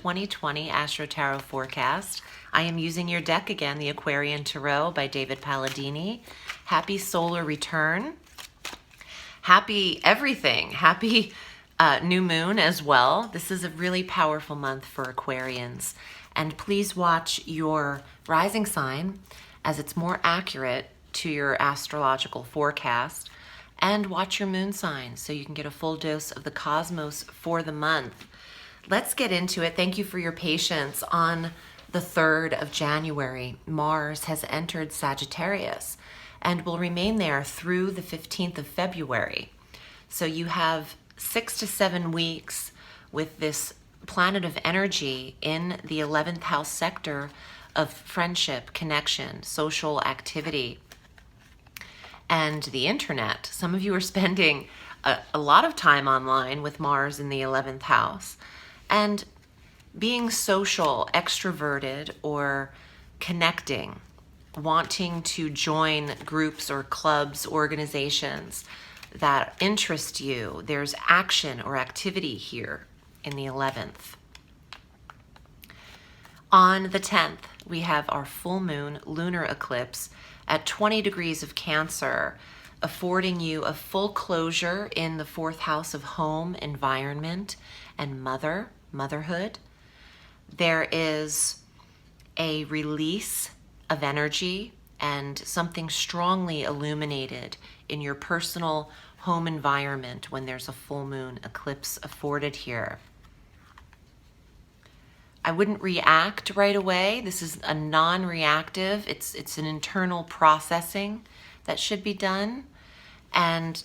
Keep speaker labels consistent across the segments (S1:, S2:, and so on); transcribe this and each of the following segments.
S1: 2020 Astro Tarot forecast. I am using your deck again, the Aquarian Tarot by David Palladini. Happy solar return. Happy everything. Happy new moon as well. This is a really powerful month for Aquarians. And please watch your rising sign as it's more accurate to your astrological forecast. And watch your moon sign so you can get a full dose of the cosmos for the month. Let's get into it. Thank you for your patience. On the 3rd of January, Mars has entered Sagittarius and will remain there through the 15th of February. So you have 6 to 7 weeks with this planet of energy in the 11th house sector of friendship, connection, social activity, and the internet. Some of you are spending a lot of time online with Mars in the 11th house. And being social, extroverted, or connecting, wanting to join groups or clubs, organizations that interest you. There's action or activity here in the 11th. On the 10th, we have our full moon lunar eclipse at 20 degrees of Cancer, affording you a full closure in the 4th house of home, environment, and motherhood. There is a release of energy and something strongly illuminated in your personal home environment when there's a full moon eclipse afforded here. I wouldn't react right away. This is a non-reactive. It's an internal processing that should be done. And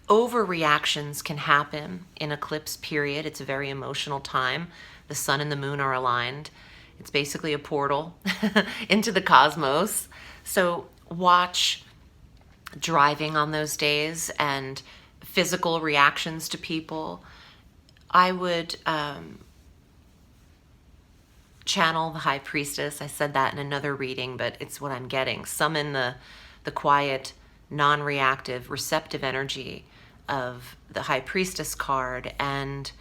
S1: overreactions can happen in eclipse period. It's a very emotional time. The sun and the moon are aligned. It's basically a portal into the cosmos. So watch driving on those days and physical reactions to people. I would channel the High Priestess. I said that in another reading, but it's what I'm getting. Summon the quiet, non-reactive, receptive energy of the High Priestess card, and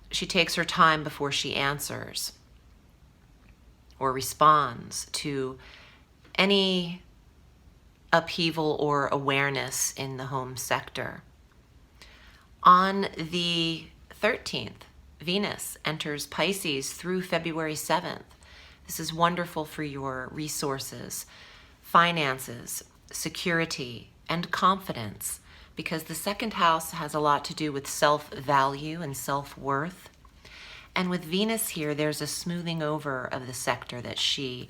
S1: she takes her time before she answers or responds to any upheaval or awareness in the home sector. On the 13th, Venus enters Pisces through February 7th. This is wonderful for your resources, finances, security, and confidence, because the 2nd house has a lot to do with self-value and self-worth. And with Venus here, there's a smoothing over of the sector that she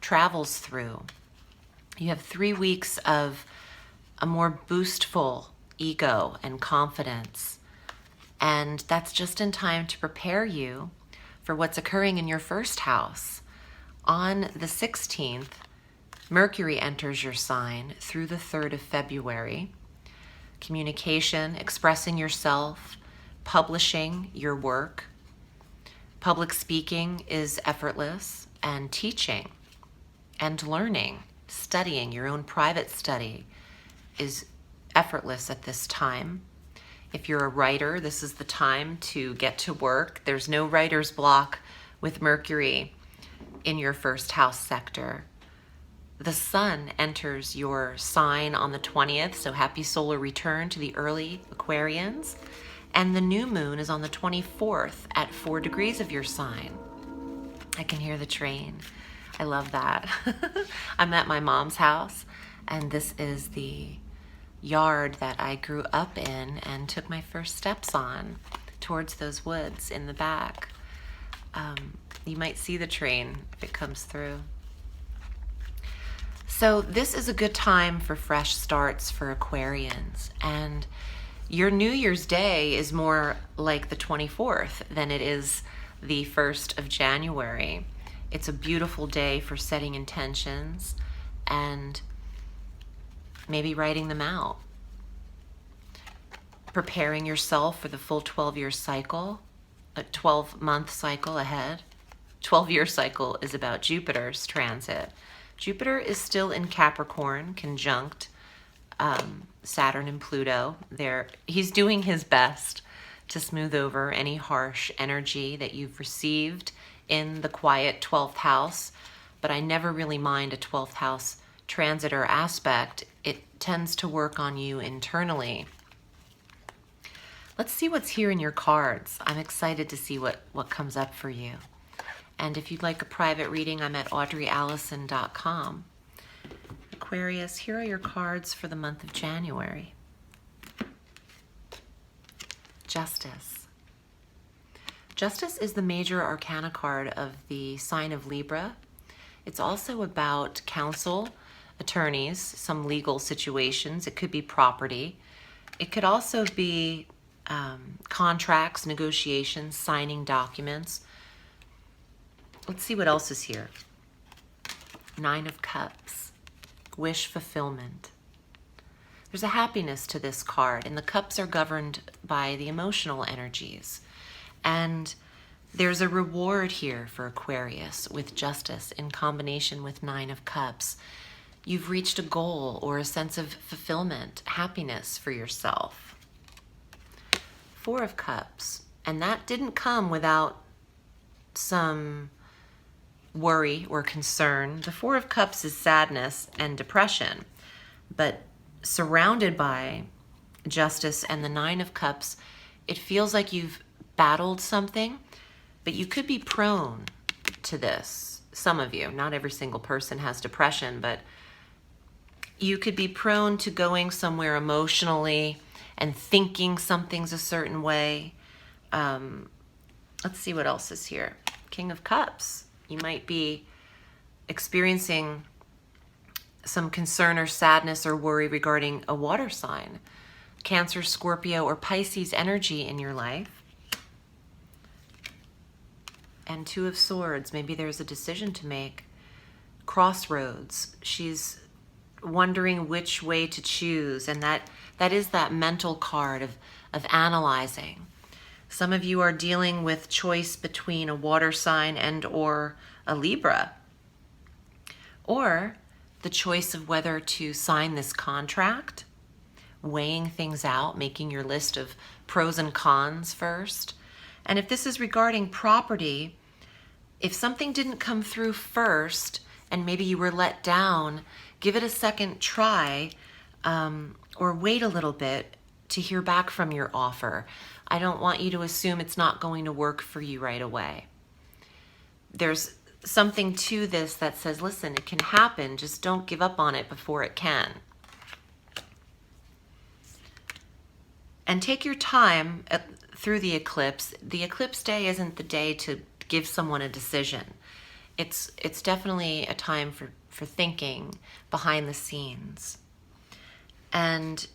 S1: travels through. You have 3 weeks of a more boostful ego and confidence. And that's just in time to prepare you for what's occurring in your 1st house. On the 16th, Mercury enters your sign through the 3rd of February. Communication, expressing yourself, publishing your work. Public speaking is effortless, and teaching and learning, studying, your own private study is effortless at this time. If you're a writer, this is the time to get to work. There's no writer's block with Mercury in your 1st house sector. The sun enters your sign on the 20th, so happy solar return to the early Aquarians. And the new moon is on the 24th at 4 degrees of your sign. I can hear the train. I love that. I'm at my mom's house, and this is the yard that I grew up in and took my first steps on towards those woods in the back. You might see the train if it comes through. So this is a good time for fresh starts for Aquarians, and your New Year's Day is more like the 24th than it is the 1st of January. It's a beautiful day for setting intentions and maybe writing them out. Preparing yourself for the full 12-year cycle, a 12-month cycle ahead. 12-year cycle is about Jupiter's transit. Jupiter is still in Capricorn, conjunct Saturn and Pluto. He's doing his best to smooth over any harsh energy that you've received in the quiet 12th house. But I never really mind a 12th house transit or aspect. It tends to work on you internally. Let's see what's here in your cards. I'm excited to see what comes up for you. And if you'd like a private reading, I'm at audreyalison.com. Aquarius, here are your cards for the month of January. Justice. Justice is the major arcana card of the sign of Libra. It's also about counsel, attorneys, some legal situations. It could be property. It could also be contracts, negotiations, signing documents. Let's see what else is here. 9 of Cups, wish fulfillment. There's a happiness to this card, and the cups are governed by the emotional energies. And there's a reward here for Aquarius with Justice in combination with 9 of Cups. You've reached a goal or a sense of fulfillment, happiness for yourself. 4 of Cups, and that didn't come without some worry or concern. The 4 of Cups is sadness and depression, but surrounded by Justice and the 9 of Cups, it feels like you've battled something, but you could be prone to this. Some of you, not every single person has depression, but you could be prone to going somewhere emotionally and thinking something's a certain way. Let's see what else is here. King of Cups. You might be experiencing some concern or sadness or worry regarding a water sign. Cancer, Scorpio, or Pisces energy in your life. And 2 of Swords. Maybe there's a decision to make. Crossroads. She's wondering which way to choose, and that is that mental card of analyzing. Some of you are dealing with choice between a water sign and or a Libra, or the choice of whether to sign this contract, weighing things out, making your list of pros and cons first. And if this is regarding property, if something didn't come through first and maybe you were let down, give it a second try, or wait a little bit to hear back from your offer. I don't want you to assume it's not going to work for you right away. There's something to this that says, listen, it can happen, just don't give up on it before it can. And take your time through the eclipse. The eclipse day isn't the day to give someone a decision. It's definitely a time for thinking behind the scenes. And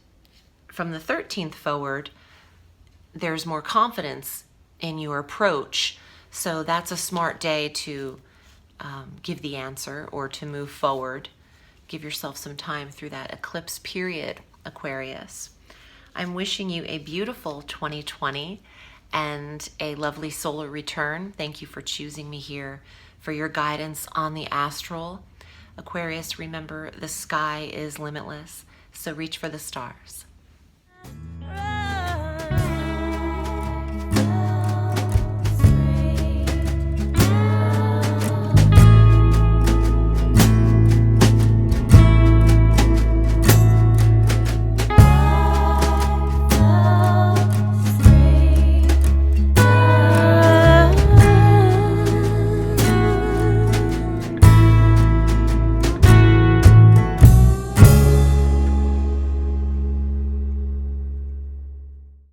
S1: from the 13th forward, there's more confidence in your approach. So that's a smart day to give the answer or to move forward. Give yourself some time through that eclipse period, Aquarius. I'm wishing you a beautiful 2020 and a lovely solar return. Thank you for choosing me here for your guidance on the astral. Aquarius, remember, the sky is limitless, so reach for the stars.